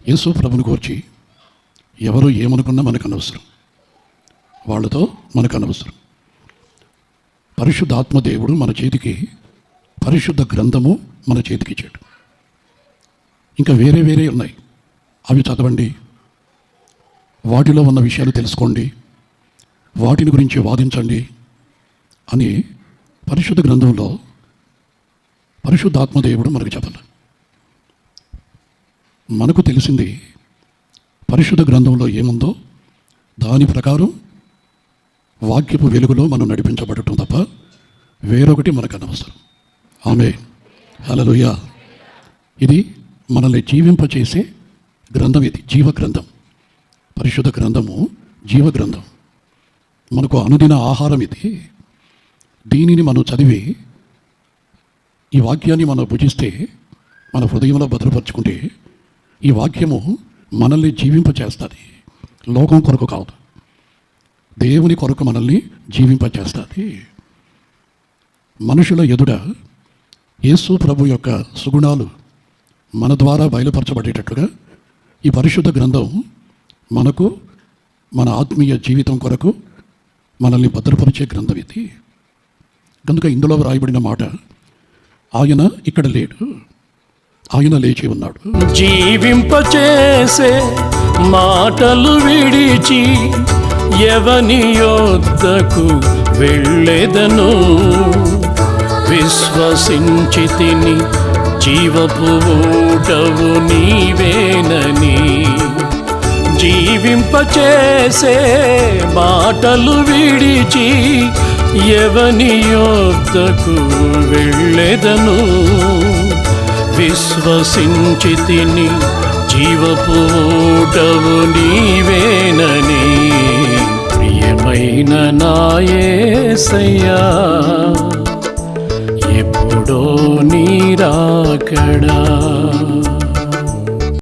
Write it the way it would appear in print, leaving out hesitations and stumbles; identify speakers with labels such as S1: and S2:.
S1: యేసు ప్రభుని గురించి ఎవరు ఏమనుకున్నా మనకు అనవసరం, వాళ్ళతో మనకు అనవసరం. పరిశుద్ధాత్మ దేవుడు మన చేతికి పరిశుద్ధ గ్రంథము మన చేతికి ఇచ్చాడు. ఇంకా వేరే వేరే ఉన్నాయి, అవి చదవండి, వాటిలో ఉన్న విషయాలు తెలుసుకోండి, వాటిని గురించి వాదించండి అని పరిశుద్ధ గ్రంథంలో పరిశుద్ధాత్మ దేవుడు మనకు చెప్పాలి. మనకు తెలిసింది పరిశుద్ధ గ్రంథంలో ఏముందో దాని ప్రకారం వాక్యపు వెలుగులో మనం నడిపించబడటం తప్ప వేరొకటి మనకు అనవసరం. ఆమేన్, హల్లెలూయా. ఇది మనల్ని జీవింపచేసే గ్రంథం, ఇది జీవ గ్రంథం. పరిశుద్ధ గ్రంథము జీవ గ్రంథం, మనకు అనుదిన ఆహారం ఇది. దీనిని మనం చదివి ఈ వాక్యాన్ని మనం భుజిస్తే, మన హృదయంలో భద్రపరుచుకుంటే ఈ వాక్యము మనల్ని జీవింపచేస్తుంది. లోకం కొరకు కాదు, దేవుని కొరకు మనల్ని జీవింపచేస్తుంది. మనుషుల ఎదుట యేసు ప్రభు యొక్క సుగుణాలు మన ద్వారా బయలుపరచబడేటట్లుగా ఈ పరిశుద్ధ గ్రంథం మనకు మన ఆత్మీయ జీవితం కొరకు మనల్ని భద్రపరిచే గ్రంథం ఇది. కనుక ఇందులో రాయబడిన మాట, ఆయన ఇక్కడ లేడు, ఆయన లేచి ఉన్నాడు.
S2: జీవింపచేసే మాటలు విడిచి ఎవని యొద్దకు వెళ్ళెదను, విశ్వసించితిని జీవపు ఊటవు నీవేనని. జీవింపచేసే మాటలు విడిచి ఎవని యొద్దకు వెళ్ళెదను, విశ్వసించితిని జీవపు ఊటవు నీవేనని. ప్రియమైన నా యేసయ్యా, ఎప్పుడో నీ రాకడా